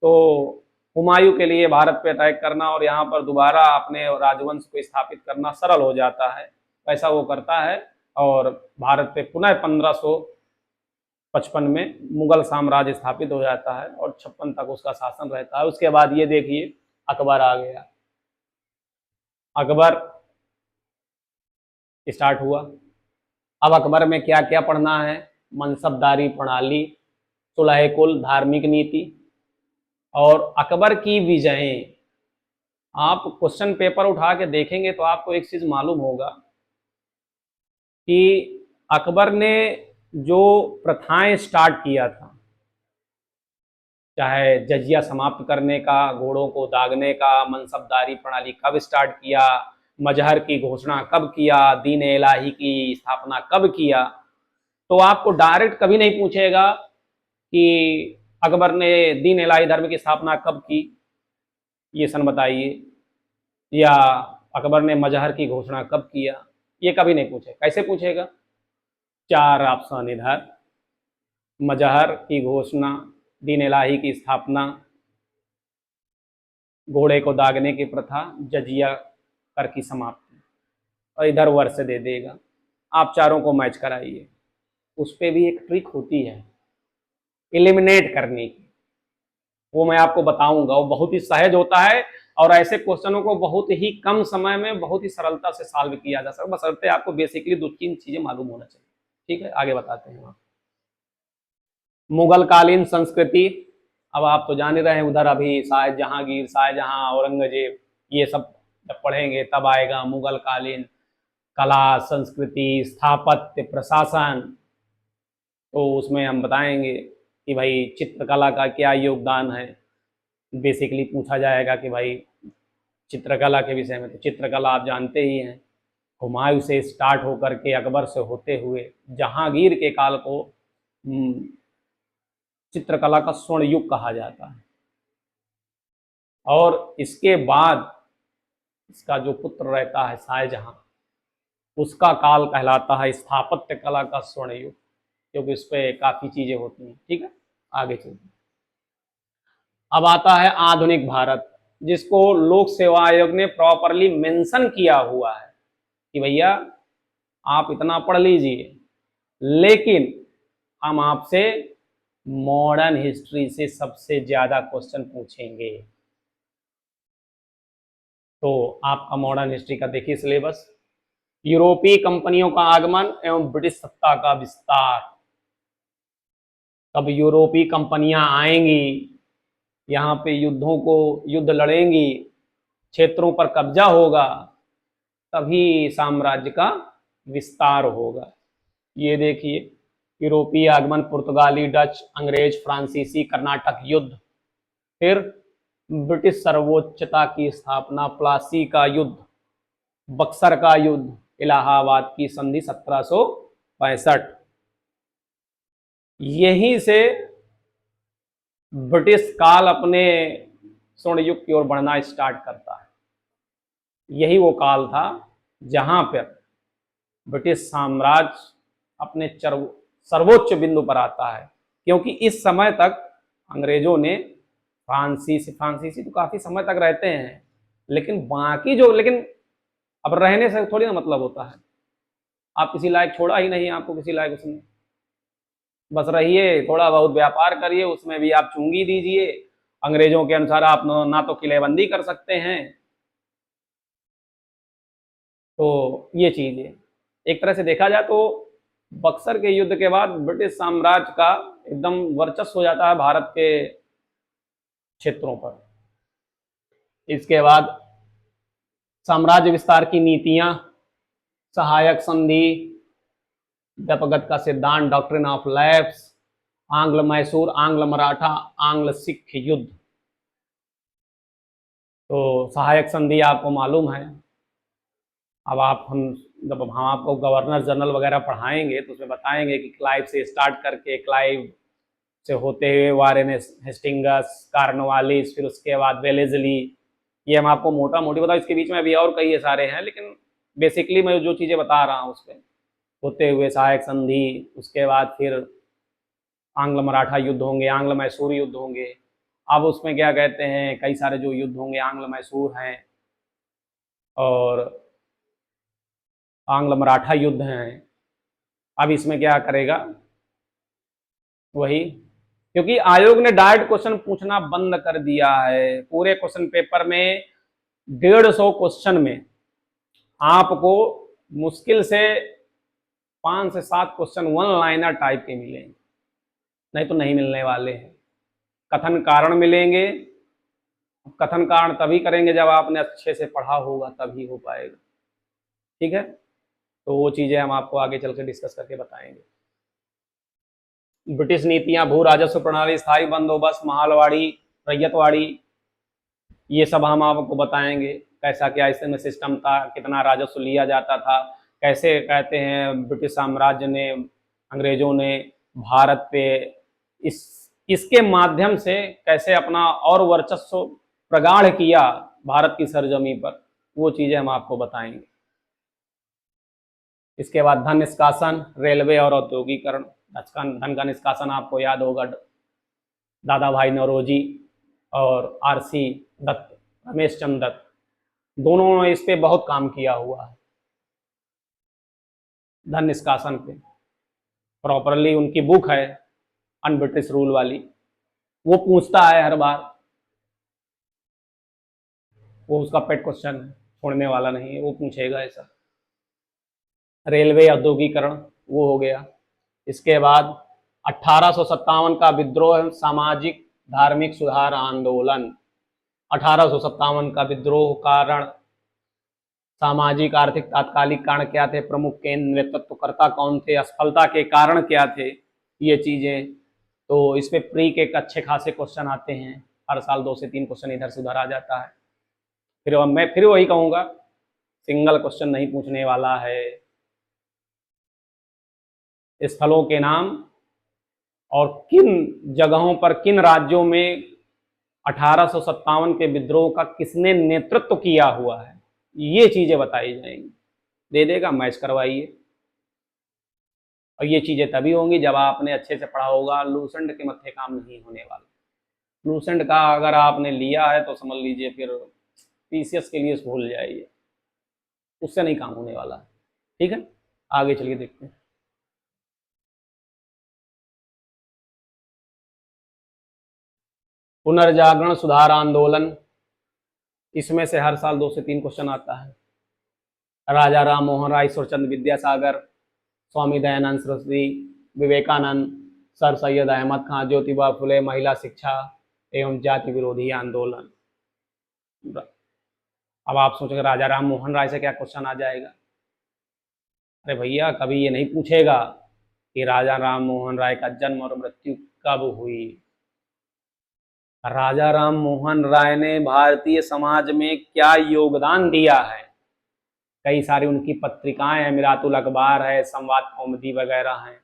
तो हुमायूं के लिए भारत पे अटैक करना और यहाँ पर दोबारा अपने राजवंश को स्थापित करना सरल हो जाता है। ऐसा वो करता है, और भारत पे पुनः 1555 में मुगल साम्राज्य स्थापित हो जाता है, और 56 तक उसका शासन रहता है। उसके बाद ये देखिए अकबर आ गया। अकबर स्टार्ट हुआ। अब अकबर में क्या क्या पढ़ना है? मनसबदारी प्रणाली, सुलह कुल, धार्मिक नीति और अकबर की विजयें। आप क्वेश्चन पेपर उठा के देखेंगे तो आपको एक चीज मालूम होगा कि अकबर ने जो प्रथाएं स्टार्ट किया था, चाहे जजिया समाप्त करने का, घोड़ों को दागने का, मनसबदारी प्रणाली कब स्टार्ट किया, मजहर की घोषणा कब किया, दीन इलाही की स्थापना कब किया, तो आपको डायरेक्ट कभी नहीं पूछेगा कि अकबर ने दीन इलाही धर्म की स्थापना कब की, ये सन बताइए, या अकबर ने मजहर की घोषणा कब किया, ये कभी नहीं पूछे। कैसे पूछेगा? 4 ऑप्शन इधर, मजहर की घोषणा, दीन इलाही की स्थापना, घोड़े को दागने की प्रथा, जजिया कर की समाप्ति, और इधर वर्ष दे देगा। आप चारों को मैच कराइए। उस पर भी एक ट्रिक होती है एलिमिनेट करने की, वो मैं आपको बताऊंगा। वो बहुत ही सहज होता है, और ऐसे क्वेश्चनों को बहुत ही कम समय में बहुत ही सरलता से सॉल्व किया जा सकता है, बशर्ते आपको बेसिकली 2-3 चीजें मालूम होना चाहिए। ठीक है, आगे बताते हैं। मुगल कालीन संस्कृति, अब आप तो जान ही रहे हैं, उधर अभी शायद जहांगीर, शाहजहां, औरंगजेब, ये सब जब पढ़ेंगे तब आएगा मुगल कालीन कला, संस्कृति, स्थापत्य, प्रशासन। तो उसमें हम बताएंगे कि भाई चित्रकला का क्या योगदान है। बेसिकली पूछा जाएगा कि भाई चित्रकला के विषय में, तो चित्रकला आप जानते ही हैं, हुमायूं से स्टार्ट होकर के अकबर से होते हुए जहांगीर के काल को चित्रकला का स्वर्ण युग कहा जाता है। और इसके बाद इसका जो पुत्र रहता है शाहजहां, उसका काल कहलाता है स्थापत्य कला का स्वर्ण युग, क्योंकि उस पर काफ़ी चीज़ें होती हैं। ठीक है, आगे चलते। अब आता है आधुनिक भारत, जिसको लोक सेवा आयोग ने प्रॉपरली मेंशन किया हुआ है कि भैया आप इतना पढ़ लीजिए, लेकिन हम आपसे मॉडर्न हिस्ट्री से सबसे ज़्यादा क्वेश्चन पूछेंगे। तो आपका मॉडर्न हिस्ट्री का देखिए सिलेबस। यूरोपीय कंपनियों का आगमन एवं ब्रिटिश सत्ता का विस्तार। तब यूरोपीय कंपनियां आएंगी, यहाँ पे युद्ध लड़ेंगी, क्षेत्रों पर कब्जा होगा, तभी साम्राज्य का विस्तार होगा। ये देखिए, यूरोपीय आगमन, पुर्तगाली, डच, अंग्रेज, फ्रांसीसी, कर्नाटक युद्ध, फिर ब्रिटिश सर्वोच्चता की स्थापना, प्लासी का युद्ध, बक्सर का युद्ध, इलाहाबाद की संधि 1765। यहीं से ब्रिटिश काल अपने स्वर्ण युग की ओर बढ़ना स्टार्ट करता है। यही वो काल था जहां पर ब्रिटिश साम्राज्य अपने सर्वोच्च बिंदु पर आता है, क्योंकि इस समय तक अंग्रेजों ने फ्रांसीसी तो काफी समय तक रहते हैं, लेकिन बाकी जो, लेकिन अब रहने से थोड़ी ना मतलब होता है। आप किसी लायक छोड़ा ही नहीं आपको किसी लायक उसने, बस रहिए, थोड़ा बहुत व्यापार करिए, उसमें भी आप चुंगी दीजिए। अंग्रेजों के अनुसार आप ना तो किलेबंदी कर सकते हैं। तो ये चीज है, एक तरह से देखा जाए तो बक्सर के युद्ध के बाद ब्रिटिश साम्राज्य का एकदम वर्चस्व हो जाता है भारत के क्षेत्रों पर। इसके बाद साम्राज्य विस्तार की नीतियां, सहायक संधि, व्यपगत का सिद्धांत, डॉक्ट्रिन ऑफ लैप्स, आंग्ल मैसूर, आंग्ल मराठा, आंग्ल सिख युद्ध। तो सहायक संधि आपको मालूम है। अब आप हम जब हम आपको गवर्नर जनरल वगैरह पढ़ाएंगे तो उसमें बताएंगे कि क्लाइव से स्टार्ट करके, क्लाइव से होते हुए वारेन हेस्टिंगस, कार्नवालिस, फिर उसके बाद वेलेजली, ये हम आपको मोटा मोटी बताओ। इसके बीच में अभी और कई सारे हैं, लेकिन बेसिकली मैं जो चीज़ें बता रहा हूँ उस पर होते हुए सहायक संधि, उसके बाद फिर आंग्ल मराठा युद्ध होंगे, आंग्ल मैसूर युद्ध होंगे। अब उसमें क्या कहते हैं, कई सारे जो युद्ध होंगे आंग्ल मैसूर हैं और आंग्ल मराठा युद्ध हैं। अब इसमें क्या करेगा, वही, क्योंकि आयोग ने डायरेक्ट क्वेश्चन पूछना बंद कर दिया है। पूरे क्वेश्चन पेपर में 150 क्वेश्चन में आपको मुश्किल से 5 से 7 क्वेश्चन वन लाइनर टाइप के मिलेंगे, नहीं तो नहीं मिलने वाले हैं। कथन कारण मिलेंगे। कथन कारण तभी करेंगे जब आपने अच्छे से पढ़ा होगा, तभी हो पाएगा। ठीक है, तो वो चीजें हम आपको आगे चल के डिस्कस करके बताएंगे। ब्रिटिश नीतियां, भू राजस्व प्रणाली, स्थायी बंदोबस्त, महालवाड़ी, रैयतवाड़ी, ये सब हम आपको बताएंगे। कैसा क्या इसमें सिस्टम था, कितना राजस्व लिया जाता था, कैसे कहते हैं ब्रिटिश साम्राज्य ने, अंग्रेजों ने भारत पे इसके माध्यम से कैसे अपना और वर्चस्व प्रगाढ़ किया भारत की सरजमी पर, वो चीजें हम आपको बताएंगे। इसके बाद धन निष्कासन, रेलवे और औद्योगिकरण। धन का निष्कासन आपको याद होगा, दादा भाई नौरोजी और आरसी दत्त, रमेश चंद्र दत्त, दोनों ने इस पे बहुत काम किया हुआ है, धन निष्कासन पे। प्रॉपरली उनकी बुक है अन ब्रिटिश रूल वाली, वो पूछता है हर बार, वो उसका पेट क्वेश्चन है, छोड़ने वाला नहीं है, वो पूछेगा ऐसा। रेलवे औद्योगिकरण वो हो गया। इसके बाद 1857 का विद्रोह, सामाजिक धार्मिक सुधार आंदोलन। 1857 का विद्रोह कारण सामाजिक आर्थिक तात्कालिक कारण क्या थे, प्रमुख केंद्र नेतृत्वकर्ता कौन थे, असफलता के कारण क्या थे, ये चीजें। तो इस पे प्री के अच्छे खासे क्वेश्चन आते हैं, हर साल 2 से 3 क्वेश्चन इधर से उधर आ जाता है। फिर मैं फिर वही कहूंगा, सिंगल क्वेश्चन नहीं पूछने वाला है। स्थलों के नाम और किन जगहों पर, किन राज्यों में 1857 के विद्रोह का किसने नेतृत्व किया हुआ है, ये चीजें बताई जाएंगी। दे देगा, मैच करवाइए। और ये चीजें तभी होंगी जब आपने अच्छे से पढ़ा होगा। लूसेंट के मत्थे काम नहीं होने वाला। लूसेंट का अगर आपने लिया है तो समझ लीजिए फिर पीसीएस के लिए भूल जाइए, उससे नहीं काम होने वाला है। ठीक है, आगे चलिए देखते हैं। पुनर्जागरण सुधार आंदोलन, इसमें से हर साल 2 से 3 क्वेश्चन आता है। राजा राम मोहन राय, ईश्वरचंद विद्यासागर, स्वामी दयानंद सरस्वती, विवेकानंद, सर सैयद अहमद खान, ज्योतिबा फुले, महिला शिक्षा एवं जाति विरोधी आंदोलन। अब आप सोचेंगे राजा राम मोहन राय से क्या क्वेश्चन आ जाएगा। अरे भैया, कभी ये नहीं पूछेगा कि राजा राम मोहन राय का जन्म और मृत्यु कब हुई। राजा राम मोहन राय ने भारतीय समाज में क्या योगदान दिया है, कई सारी उनकी पत्रिकाएं हैं, मिरातुल अखबार है, संवाद कौमुदी वगैरह हैं,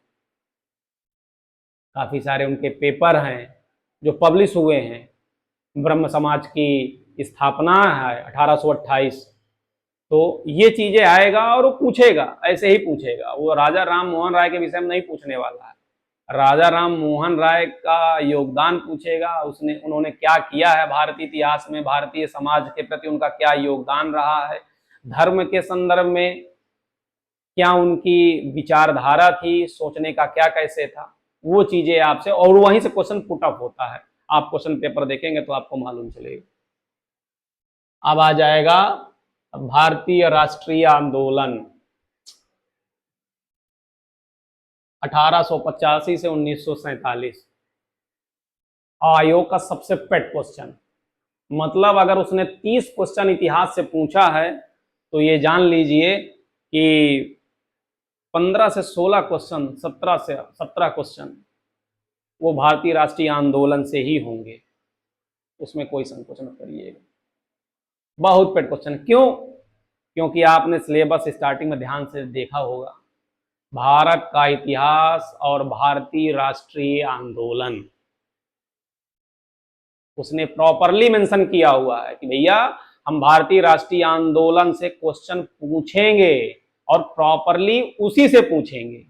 काफी सारे उनके पेपर हैं जो पब्लिश हुए हैं। ब्रह्म समाज की स्थापना है 1828, तो ये चीजें आएगा और वो पूछेगा, ऐसे ही पूछेगा। वो राजा राम मोहन राय के विषय में नहीं पूछने वाला है, राजा राम मोहन राय का योगदान पूछेगा, उन्होंने क्या किया है भारतीय इतिहास में, भारतीय समाज के प्रति उनका क्या योगदान रहा है, धर्म के संदर्भ में क्या उनकी विचारधारा थी, सोचने का क्या कैसे था, वो चीजें आपसे, और वहीं से क्वेश्चन पुट अप होता है। आप क्वेश्चन पेपर देखेंगे तो आपको मालूम चलेगा। अब आ जाएगा भारतीय राष्ट्रीय आंदोलन 1885 से 1947। आयोग का सबसे पेट क्वेश्चन, मतलब अगर उसने 30 क्वेश्चन इतिहास से पूछा है तो ये जान लीजिए कि 15 से 16 क्वेश्चन, 17 से 17 क्वेश्चन वो भारतीय राष्ट्रीय आंदोलन से ही होंगे, उसमें कोई संकोच मत करिएगा। बहुत पेट क्वेश्चन। क्यों? क्योंकि आपने सिलेबस स्टार्टिंग में ध्यान से देखा होगा, भारत का इतिहास और भारतीय राष्ट्रीय आंदोलन उसने प्रॉपरली मेंशन किया हुआ है कि भैया हम भारतीय राष्ट्रीय आंदोलन से क्वेश्चन पूछेंगे और प्रॉपरली उसी से पूछेंगे।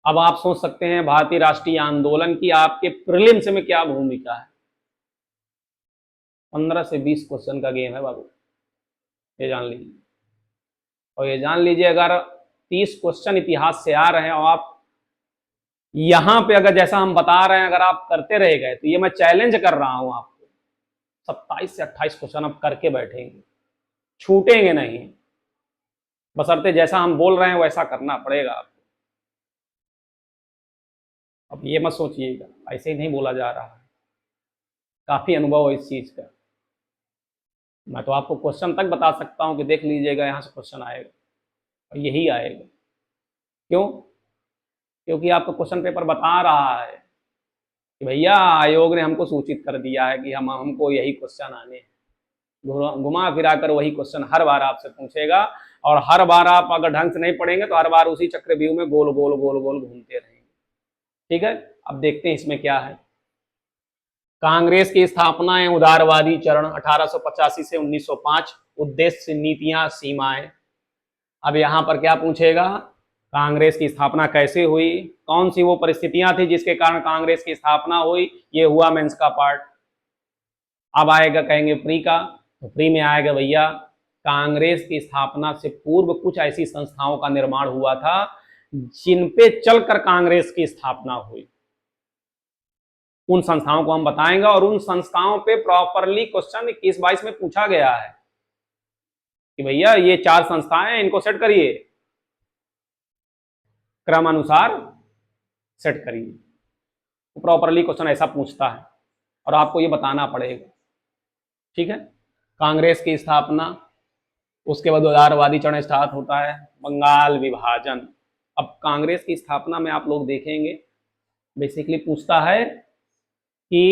अब आप सोच सकते हैं भारतीय राष्ट्रीय आंदोलन की आपके प्रीलिम्स में क्या भूमिका है। 15 से 20 क्वेश्चन का गेम है बाबू, ये जान लीजिए। और ये जान लीजिए अगर 30 क्वेश्चन इतिहास से आ रहे हैं और आप यहां पे अगर जैसा हम बता रहे हैं अगर आप करते रह गए तो ये मैं चैलेंज कर रहा हूं आपको, 27 से 28 क्वेश्चन आप करके बैठेंगे, छूटेंगे नहीं, बशर्ते जैसा हम बोल रहे हैं वैसा करना पड़ेगा आपको। अब ये मत सोचिएगा ऐसे ही नहीं बोला जा रहा है, काफी अनुभव है इस चीज का। मैं तो आपको क्वेश्चन तक बता सकता हूं कि देख लीजिएगा यहां से क्वेश्चन आएगा और यही आएगा। क्यों? क्योंकि आपको क्वेश्चन पेपर बता रहा है कि भैया आयोग ने हमको सूचित कर दिया है कि हमको यही क्वेश्चन आने हैं। घुमा फिरा कर वही क्वेश्चन हर बार आपसे पूछेगा और हर बार आप अगर ढंग से नहीं पढ़ेंगे तो हर बार उसी चक्रव्यूह में गोल गोल गोल गोल घूमते रहेंगे। ठीक है, अब देखते हैं इसमें क्या है। कांग्रेस की स्थापना एवं उदारवादी चरण 1885 से 1905, उद्देश्य, नीतियां, सीमाएं। अब यहां पर क्या पूछेगा, कांग्रेस की स्थापना कैसे हुई, कौन सी वो परिस्थितियां थी जिसके कारण कांग्रेस की स्थापना हुई, ये हुआ मेंस का पार्ट। अब आएगा कहेंगे प्री का, तो प्री में आएगा भैया कांग्रेस की स्थापना से पूर्व कुछ ऐसी संस्थाओं का निर्माण हुआ था जिन पे चलकर कांग्रेस की स्थापना हुई, उन संस्थाओं को हम बताएंगे और उन संस्थाओं पे प्रॉपरली क्वेश्चन 21-22 में पूछा गया है कि भैया ये 4 संस्थाएं हैं, इनको सेट करिए, क्रम अनुसार सेट करिए। तो प्रॉपरली क्वेश्चन ऐसा पूछता है और आपको ये बताना पड़ेगा। ठीक है, कांग्रेस की स्थापना, उसके बाद उदारवादी चरण स्टार्ट होता है, बंगाल विभाजन। अब कांग्रेस की स्थापना में आप लोग देखेंगे बेसिकली पूछता है कि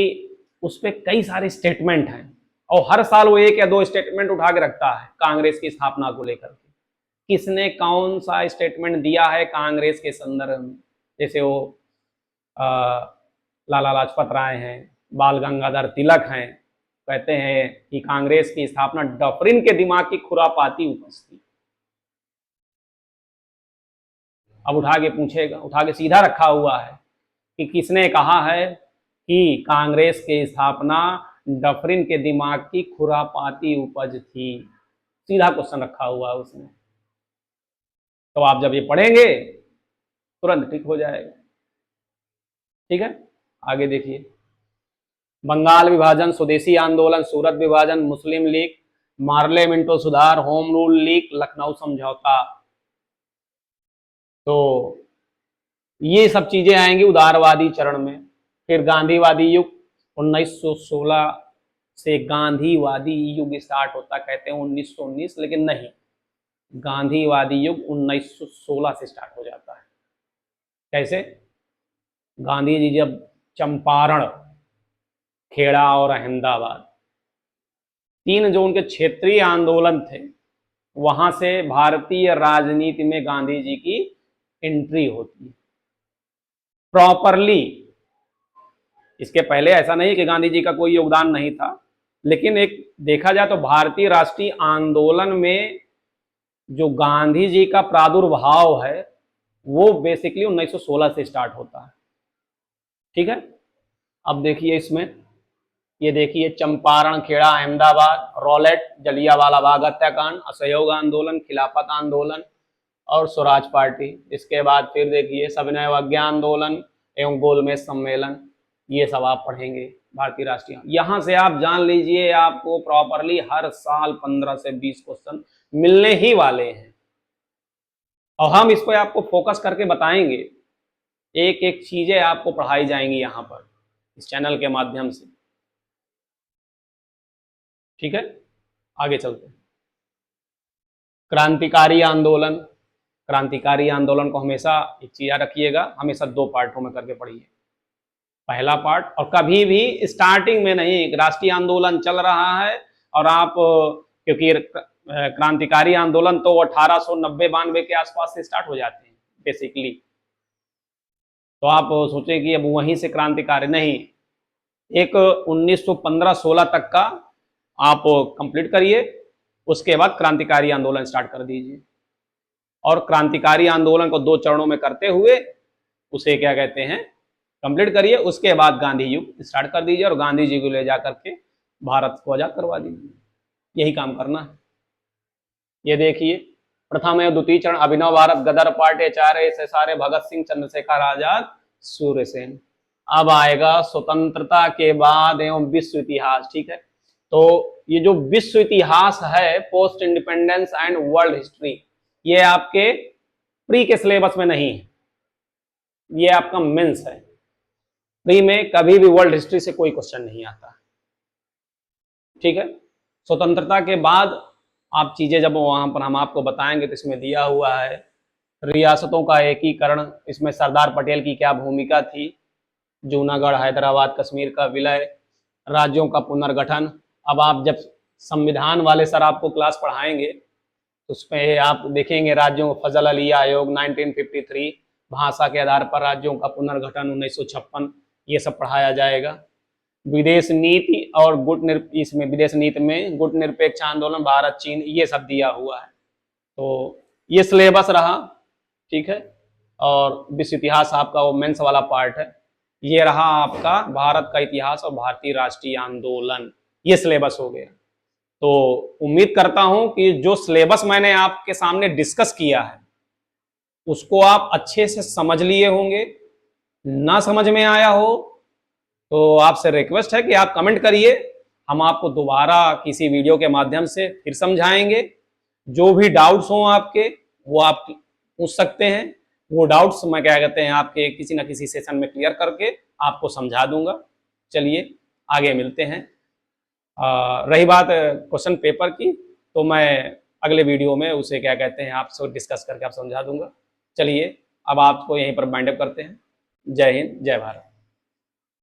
उस पर कई सारे स्टेटमेंट हैं और हर साल वो 1 या 2 स्टेटमेंट उठा के रखता है कांग्रेस की स्थापना को लेकर के, किसने कौन सा स्टेटमेंट दिया है कांग्रेस के संदर्भ में। जैसे वो लाला लाजपत राय हैं, बाल गंगाधर तिलक हैं, कहते हैं कि कांग्रेस की स्थापना डफरिन के दिमाग की खुरापाती उपज थी। अब उठा के पूछेगा, उठा के सीधा रखा हुआ है कि किसने कहा है कि कांग्रेस की स्थापना डफरिन के दिमाग की खुरापाती उपज थी, सीधा क्वेश्चन रखा हुआ है उसने। तो आप जब ये पढ़ेंगे तुरंत ठीक हो जाएगा। ठीक है, आगे देखिए, बंगाल विभाजन, स्वदेशी आंदोलन, सूरत विभाजन, मुस्लिम लीग, मार्ले मिंटो सुधार, होम रूल लीग, लखनऊ समझौता। तो ये सब चीजें आएंगी उदारवादी चरण में। फिर गांधीवादी युग, 1916 से गांधीवादी युग स्टार्ट होता, कहते हैं 1919, लेकिन नहीं, गांधीवादी युग 1916 से स्टार्ट हो जाता है। कैसे? गांधी जी जब चंपारण, खेड़ा और अहमदाबाद, 3 जो उनके क्षेत्रीय आंदोलन थे, वहां से भारतीय राजनीति में गांधी जी की एंट्री होती है प्रॉपरली। इसके पहले ऐसा नहीं कि गांधी जी का कोई योगदान नहीं था, लेकिन एक देखा जाए तो भारतीय राष्ट्रीय आंदोलन में जो गांधी जी का प्रादुर्भाव है वो बेसिकली 1916 से स्टार्ट होता है। ठीक है, अब देखिए इसमें, ये देखिए चंपारण, खेड़ा, अहमदाबाद, रॉलेट, जलियांवाला बाग हत्याकांड, असहयोग आंदोलन, खिलाफत आंदोलन और स्वराज पार्टी। इसके बाद फिर देखिए सविनय अवज्ञा आंदोलन एवं गोलमेज सम्मेलन, ये सब आप पढ़ेंगे भारतीय राष्ट्रीय। यहाँ से आप जान लीजिए आपको प्रॉपरली हर साल 15 से 20 क्वेश्चन मिलने ही वाले हैं, और हम इस पर आपको फोकस करके बताएंगे, एक एक चीजें आपको पढ़ाई जाएंगी यहाँ पर इस चैनल के माध्यम से। ठीक है, आगे चलते हैं। क्रांतिकारी आंदोलन, क्रांतिकारी आंदोलन को हमेशा एक चीज याद रखिएगा, हमेशा 2 पार्टों में करके पढ़िए। पहला पार्ट, और कभी भी स्टार्टिंग में नहीं, राष्ट्रीय आंदोलन चल रहा है और आप, क्योंकि क्रांतिकारी आंदोलन तो 1890-92 के आसपास से स्टार्ट हो जाते हैं बेसिकली, तो आप सोचें कि अब वहीं से क्रांतिकारी नहीं, एक 1915-16 तक का आप कंप्लीट करिए, उसके बाद क्रांतिकारी आंदोलन स्टार्ट कर दीजिए। और क्रांतिकारी आंदोलन को 2 चरणों में करते हुए उसे क्या कहते हैं, कंप्लीट करिए, उसके बाद गांधी युग स्टार्ट कर दीजिए और गांधी जी को ले जा करके भारत को आजाद करवा दीजिए। यही काम करना है। ये देखिए, प्रथम एवं द्वितीय चरण, अभिनव भारत, गदर पार्टी, आचार्य SSR, भगत सिंह, चंद्रशेखर आजाद, सूर्यसेन। अब आएगा स्वतंत्रता के बाद एवं विश्व इतिहास। ठीक है, तो ये जो विश्व इतिहास है, post independence and world history, ये आपके प्री के सिलेबस में नहीं है, ये आपका मेंस है। प्री में कभी भी वर्ल्ड हिस्ट्री से कोई क्वेश्चन नहीं आता। ठीक है, स्वतंत्रता के बाद आप चीजें जब वहां पर हम आपको बताएंगे, तो इसमें दिया हुआ है रियासतों का एकीकरण, इसमें सरदार पटेल की क्या भूमिका थी, जूनागढ़, हैदराबाद, कश्मीर का विलय, राज्यों का पुनर्गठन। अब आप जब संविधान वाले सर आपको क्लास पढ़ाएंगे, उसमें आप देखेंगे राज्यों को फजल अली आयोग 1953, भाषा के आधार पर राज्यों का पुनर्गठन 1956, ये सब पढ़ाया जाएगा। विदेश नीति और इसमें विदेश नीति में गुट निरपेक्ष आंदोलन, भारत चीन, ये सब दिया हुआ है। तो ये सिलेबस रहा। ठीक है, और विश्व इतिहास आपका वो मेंस वाला पार्ट है। ये रहा आपका भारत का इतिहास और भारतीय राष्ट्रीय आंदोलन, ये सिलेबस हो गया। तो उम्मीद करता हूं कि जो सिलेबस मैंने आपके सामने डिस्कस किया है उसको आप अच्छे से समझ लिए होंगे। ना समझ में आया हो तो आपसे रिक्वेस्ट है कि आप कमेंट करिए, हम आपको दोबारा किसी वीडियो के माध्यम से फिर समझाएंगे। जो भी डाउट्स हों आपके, वो आप पूछ सकते हैं। वो डाउट्स मैं क्या कहते हैं आपके किसी न किसी सेशन में क्लियर करके आपको समझा दूंगा। चलिए आगे मिलते हैं। रही बात क्वेश्चन पेपर की, तो मैं अगले वीडियो में उसे क्या कहते हैं आपसे डिस्कस करके आप समझा दूंगा। चलिए अब आपको यहीं पर बाइंड अप करते हैं। जय हिंद, जय भारत।